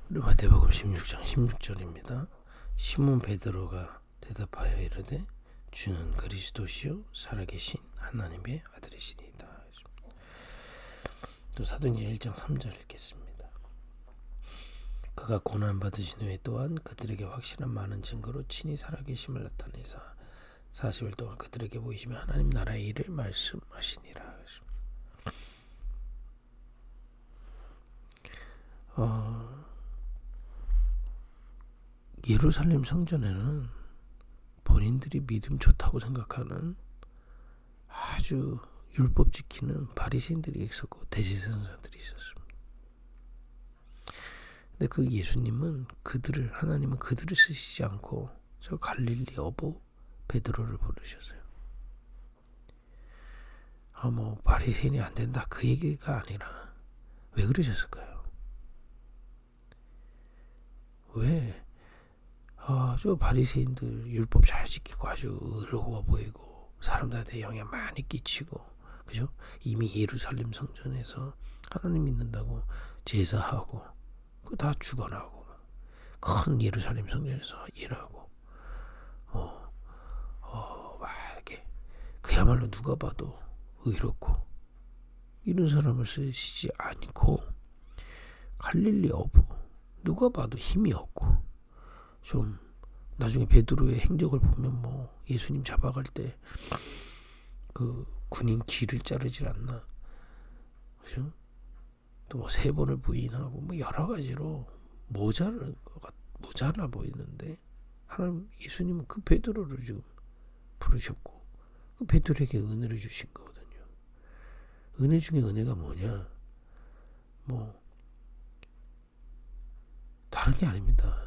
마태복음 16장 16절입니다. 시몬 베드로가 대답하여 이르되 주는 그리스도시요 살아계신 하나님의 아들이시니이다. 또 사도행전 1장 3절 읽겠습니다. 그가 고난받으신 후에 또한 그들에게 확실한 많은 증거로 친히 살아계심을 나타내사 40일 동안 그들에게 보이시며 하나님 나라의 일을 말씀하시니라. 예루살렘 성전에는 본인들이 믿음 좋다고 생각하는 아주 율법 지키는 바리새인들이 있었고 대제사장들이 있었습니다. 근데 그 예수님은 하나님은 그들을 쓰시지 않고 저 갈릴리 어부 베드로를 부르셨어요. 바리새인이 안 된다 그 얘기가 아니라 왜 그러셨을까요? 왜? 저 바리새인들 율법 잘 지키고 아주 의로워 보이고 사람들한테 영향 많이 끼치고, 그죠? 이미 예루살렘 성전에서 하나님 믿는다고 제사하고 그 다 죽어나고 큰 예루살렘 성전에서 일하고 막 이렇게 그야말로 누가 봐도 의롭고 이런 사람을 쓰시지 않고 갈릴리 어부 누가 봐도 힘이 없고 좀 나중에 베드로의 행적을 보면 예수님 잡아갈 때 그 군인 귀를 자르질 않나, 그죠? 또 3번을 부인하고 여러 가지로 모자라 보이는데 하나님 예수님은 그 베드로를 지금 부르셨고 그 베드로에게 은혜를 주신 거거든요. 은혜 중에 은혜가 뭐냐? 다른 게 아닙니다.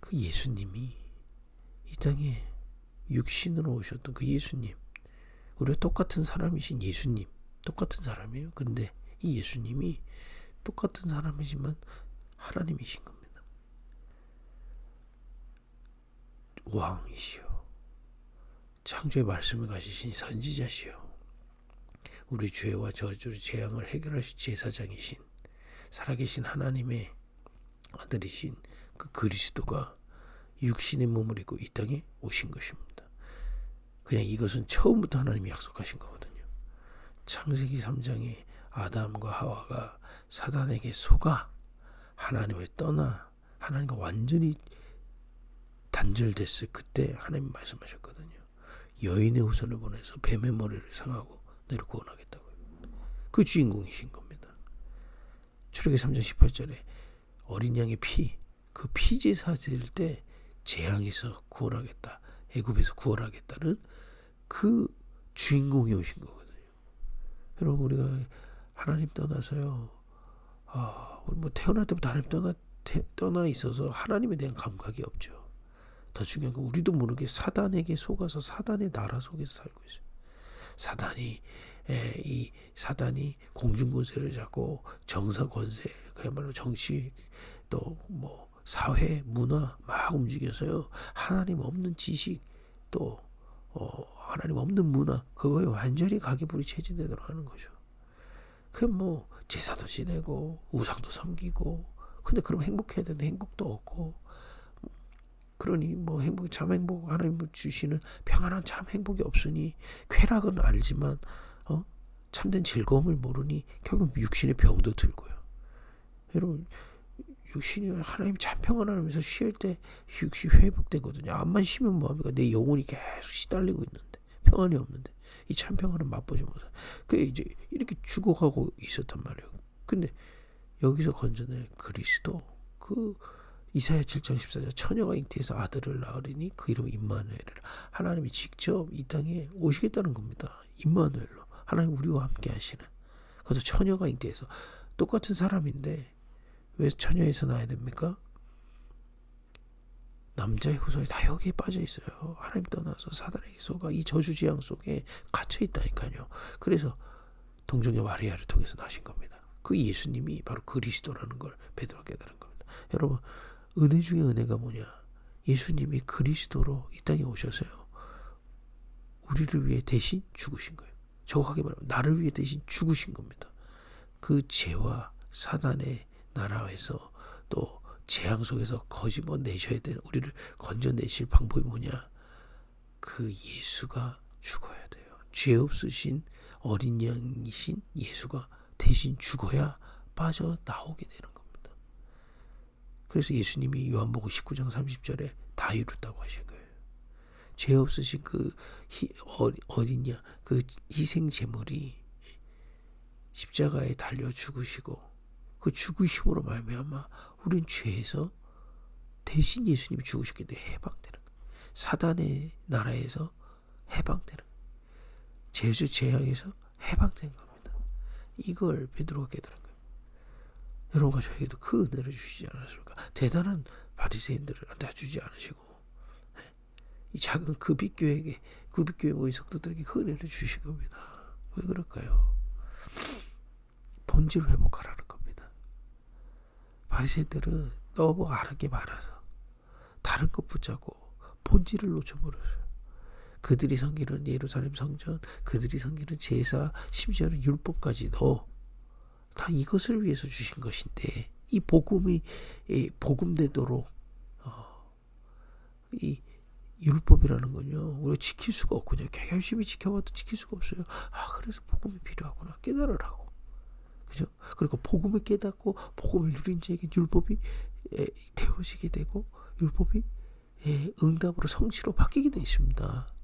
그 예수님이 이 땅에 육신으로 오셨던 그 예수님, 우리가 똑같은 사람이신 예수님, 똑같은 사람이에요. 근데 이 예수님이 똑같은 사람이지만 하나님이신 겁니다. 왕이시오, 창조의 말씀을 가지신 선지자시오, 우리 죄와 저주의 재앙을 해결하실 제사장이신 살아계신 하나님의 아들이신 그 그리스도가 육신의 몸을 입고 이 땅에 오신 것입니다. 그냥 이것은 처음부터 하나님이 약속하신 거거든요. 창세기 3장에 아담과 하와가 사단에게 속아 하나님을 떠나 하나님과 완전히 단절됐을 그때 하나님 말씀하셨거든요. 여인의 후손을 보내서 뱀의 머리를 상하고 너를 구원하겠다고요. 그 주인공이신 겁니다. 출애굽기 3장 18절에 어린 양의 그 피제사 드릴 때 재앙에서 구원하겠다, 애굽에서 구원하겠다는 그 주인공이 오신 거거든요. 여러분, 우리가 하나님 떠나서요, 우리 태어날 때부터 하나님 떠나 있어서 하나님에 대한 감각이 없죠. 더 중요한 건 우리도 모르게 사단에게 속아서 사단의 나라 속에서 살고 있어요. 사단이 공중권세를 잡고 정사권세, 그야말로 정치, 또 사회, 문화 막 움직여서요, 하나님 없는 지식, 또 하나님 없는 문화, 그거에 완전히 가계부리 체질되도록 하는 거죠. 그럼 제사도 지내고 우상도 섬기고, 근데 그럼 행복해야 되는데 행복도 없고, 그러니 참 행복, 하나님 주시는 평안한 참 행복이 없으니, 쾌락은 알지만 참된 즐거움을 모르니 결국 육신의 병도 들고요. 여러분, 육신이 하나님 참 평안하면서 쉴 때 육신 회복되거든요. 암만 쉬면 뭐합니까? 내 영혼이 계속 시달리고 있는데 평안이 없는데 이 참 평안은 맛보지 못해. 그게 이제 이렇게 죽어가고 있었단 말이에요. 근데 여기서 건져낼 그리스도, 그 이사야 7장 14절 처녀가 잉태해서 아들을 낳으리니 그 이름 임마누엘이라. 하나님이 직접 이 땅에 오시겠다는 겁니다. 임마누엘로 하나님 우리와 함께 하시는. 그것도 처녀가 잉태해서 똑같은 사람인데 왜 처녀에서 나야 됩니까? 남자의 후손이 다 여기에 빠져 있어요. 하나님 떠나서 사단에게 속아 이 저주재앙 속에 갇혀 있다니까요. 그래서 동정녀 마리아를 통해서 나신 겁니다. 그 예수님이 바로 그리스도라는 걸 베드로가 깨달은 겁니다. 여러분, 은혜 중에 은혜가 뭐냐? 예수님이 그리스도로 이 땅에 오셔서요, 우리를 위해 대신 죽으신 거예요. 정확하게 말하면 나를 위해 대신 죽으신 겁니다. 그 죄와 사단의 나라에서 또 재앙 속에서 거집어내셔야 되는, 우리를 건져내실 방법이 뭐냐? 그 예수가 죽어야 돼요. 죄 없으신 어린 양이신 예수가 대신 죽어야 빠져나오게 되는 겁니다. 그래서 예수님이 요한복음 19장 30절에 다 이뤘다고 하신 거예요. 죄 없으신 그 어린 양, 그 희생 제물이 십자가에 달려 죽으시고 그 죽으심으로 말미암아 우린 죄에서 대신 예수님이 죽으셨기 때문에 해방되는 거예요. 사단의 나라에서 해방되는 거예요. 죄수 재앙에서 해방된 겁니다. 이걸 베드로가 깨달은 거예요. 여러분과 저에게도 그 은혜를 주시지 않았습니까? 대단한 바리새인들한테 주지 않으시고 이 작은 급입교회 모인 성도들에게 그 은혜를 주신 겁니다. 왜 그럴까요? 본질 회복하라는 겁니다. 바리새인들은 너무 아는 게 많아서 다른 것 붙잡고 본질을 놓쳐버렸어요. 그들이 섬기는 예루살렘 성전, 그들이 섬기는 제사, 심지어는 율법까지도 다 이것을 위해서 주신 것인데, 이 복음이 복음되도록 이 율법이라는 건요, 우리가 지킬 수가 없군요. 열심히 지켜봐도 지킬 수가 없어요. 그래서 복음이 필요하구나 깨달으라고. 그죠? 그리고 복음을 깨닫고 복음을 누린 자에게 율법이 되어지게 되고 율법이 응답으로 성취로 바뀌게 되어 있습니다.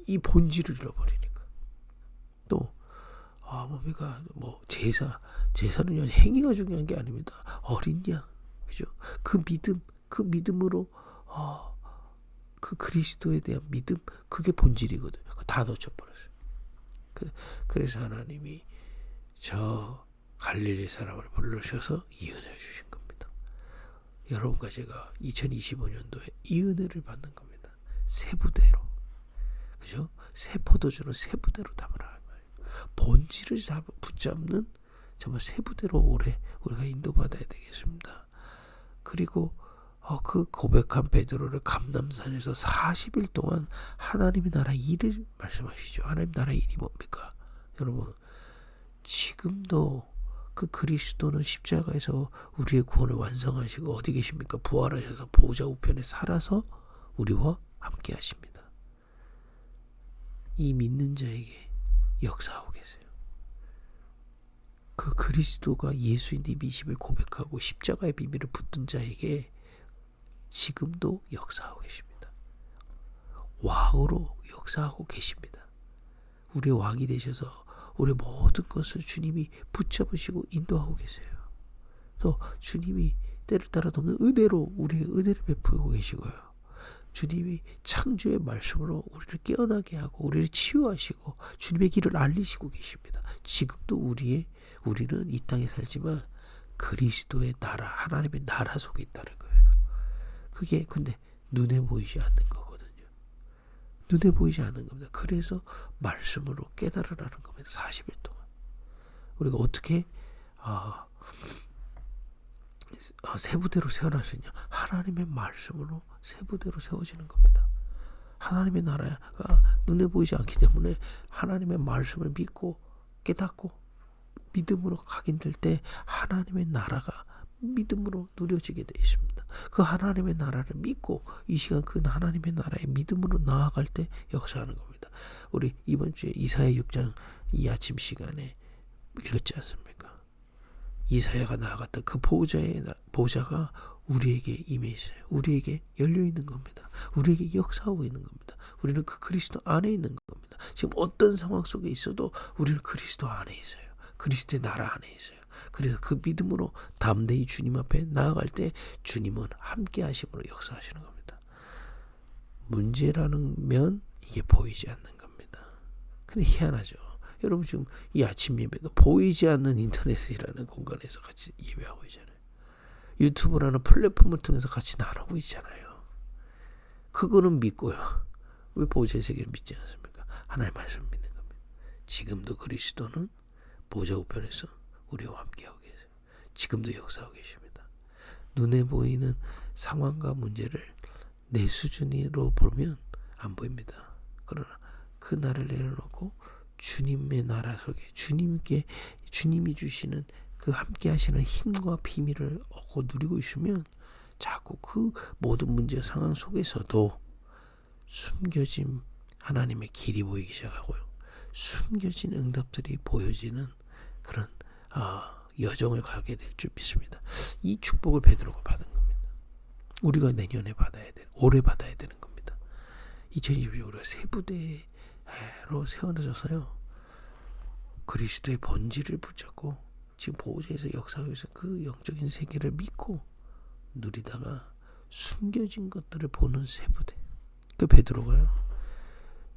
이 본질을 잃어버리니까. 또 우리가 제사는 행위가 중요한 게 아닙니다. 어린 양, 그죠? 그 믿음으로 그 그리스도에 대한 믿음, 그게 본질이거든요. 다 놓쳐버렸어요. 그래서 하나님이 저 갈릴리 사람을 불러셔서 이 은혜를 주신 겁니다. 여러분과 제가 2025년도에 이 은혜를 받는 겁니다. 새 부대로, 그죠? 새 포도주는 새 부대로 담으라 말이에요. 본질을 붙잡는 정말 새 부대로 올해 우리가 인도받아야 되겠습니다. 그리고 그 고백한 베드로를 감람산에서 40일 동안 하나님의 나라 일을 말씀하시죠. 하나님 나라 일이 뭡니까? 여러분, 지금도 그 그리스도는 십자가에서 우리의 구원을 완성하시고 어디 계십니까? 부활하셔서 보좌 우편에 살아서 우리와 함께 하십니다. 이 믿는 자에게 역사하고 계세요. 그 그리스도가 예수인 이 미심을 고백하고 십자가의 비밀을 붙든 자에게 지금도 역사하고 계십니다. 왕으로 역사하고 계십니다. 우리의 왕이 되셔서 우리의 모든 것을 주님이 붙잡으시고 인도하고 계세요. 또 주님이 때를 따라 돕는 은혜로 우리의 은혜를 베푸고 계시고요. 주님이 창조의 말씀으로 우리를 깨어나게 하고 우리를 치유하시고 주님의 길을 알리시고 계십니다. 지금도 우리는 이 땅에 살지만 그리스도의 나라, 하나님의 나라 속에 있다는 거예요. 그게 근데 눈에 보이지 않는 거거든요. 눈에 보이지 않는 겁니다. 그래서 말씀으로 깨달으라는 겁니다. 40일 동안. 우리가 어떻게 새 부대로 세워나시냐? 하나님의 말씀으로 새 부대로 세워지는 겁니다. 하나님의 나라가 눈에 보이지 않기 때문에 하나님의 말씀을 믿고 깨닫고 믿음으로 각인될 때 하나님의 나라가 믿음으로 누려지게 되어 있습니다. 그 하나님의 나라를 믿고 이 시간 그 하나님의 나라의 믿음으로 나아갈 때 역사하는 겁니다. 우리 이번 주에 이사야 6장 이 아침 시간에 읽었지 않습니까? 이사야가 나아갔던 그 보좌가 우리에게 임해 있어요. 우리에게 열려 있는 겁니다. 우리에게 역사하고 있는 겁니다. 우리는 그 그리스도 안에 있는 겁니다. 지금 어떤 상황 속에 있어도 우리는 그리스도 안에 있어요. 그리스도의 나라 안에 있어요. 그래서 그 믿음으로 담대히 주님 앞에 나아갈 때 주님은 함께 하심으로 역사하시는 겁니다. 문제라는 면 이게 보이지 않는 겁니다. 근데 희한하죠. 여러분 지금 이 아침 예배도 보이지 않는 인터넷이라는 공간에서 같이 예배하고 있잖아요. 유튜브라는 플랫폼을 통해서 같이 나누고 있잖아요. 그거는 믿고요. 왜 보좌의 세계를 믿지 않습니까? 하나님의 말씀 믿는 겁니다. 지금도 그리스도는 보좌 우편에서 우리와 함께하고 계세요. 지금도 역사하고 계십니다. 눈에 보이는 상황과 문제를 내 수준으로 보면 안 보입니다. 그러나 그 나를 내려놓고 주님의 나라 속에 주님이 주시는 그 함께 하시는 힘과 비밀을 얻고 누리고 있으면 자꾸 그 모든 문제 상황 속에서도 숨겨진 하나님의 길이 보이기 시작하고요. 숨겨진 응답들이 보여지는 그런 여정을 가게 될 줄 믿습니다. 이 축복을 베드로가 받은 겁니다. 우리가 내년에 받아야 되는, 올해 받아야 되는 겁니다. 2022년 우리가 새 부대로 세워져서요. 그리스도의 본질을 붙잡고 지금 보호자에서 역사에서 그 영적인 세계를 믿고 누리다가 숨겨진 것들을 보는 새 부대. 그 베드로가요.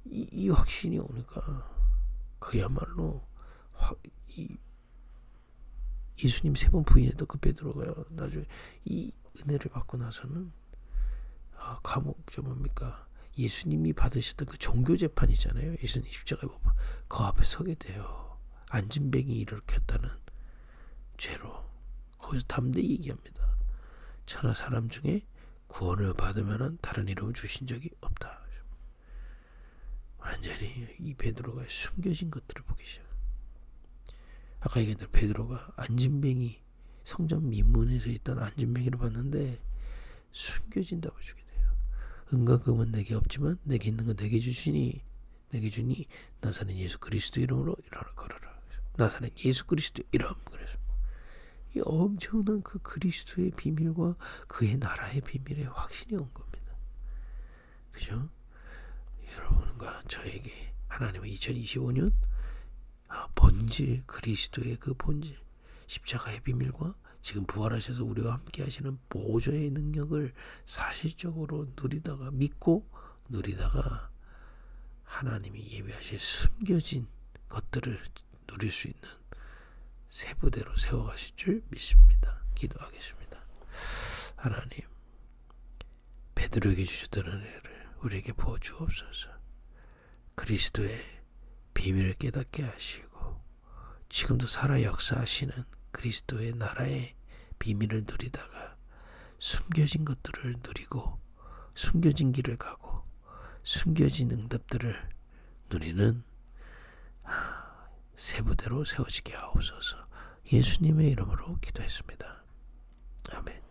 이 확신이 오니까 그야말로 예수님 3번 부인했던 그 베드로가요. 나중에 이 은혜를 받고 나서는 감옥 뭡니까? 예수님이 받으셨던 그 종교 재판이잖아요. 예수님 십자가에 못 박혀 그 앞에 서게 돼요. 안진뱅이 일으켰다는 죄로 거기서 담대히 얘기합니다. 천하 사람 중에 구원을 받으면 다른 이름을 주신 적이 없다. 완전히 이 베드로가 숨겨진 것들을 보기 시작. 아까 얘기했던 베드로가 안진뱅이 성전 민문에서 있던 안진뱅이를 봤는데 숨겨진 답을 주게 돼요. 은과 금은 내게 없지만 내게 있는 건 내게 주니 나사렛 예수 그리스도 이름으로 일어나 걸어라. 나사렛 예수 그리스도 이름. 그래서 이 엄청난 그 그리스도의 비밀과 그의 나라의 비밀에 확신이 온 겁니다. 그죠? 여러분과 저에게 하나님은 2025년 본질, 그리스도의 그 본질, 십자가의 비밀과 지금 부활하셔서 우리와 함께 하시는 보좌의 능력을 사실적으로 누리다가 믿고 누리다가 하나님이 예비하신 숨겨진 것들을 누릴 수 있는 새 부대로 세워가실 줄 믿습니다. 기도하겠습니다. 하나님, 베드로에게 주셨던 은혜를 우리에게 부어주옵소서. 그리스도의 비밀을 깨닫게 하시고 지금도 살아 역사하시는 그리스도의 나라의 비밀을 누리다가 숨겨진 것들을 누리고 숨겨진 길을 가고 숨겨진 응답들을 누리는 새 부대로 세워지게 하옵소서. 예수님의 이름으로 기도했습니다. 아멘.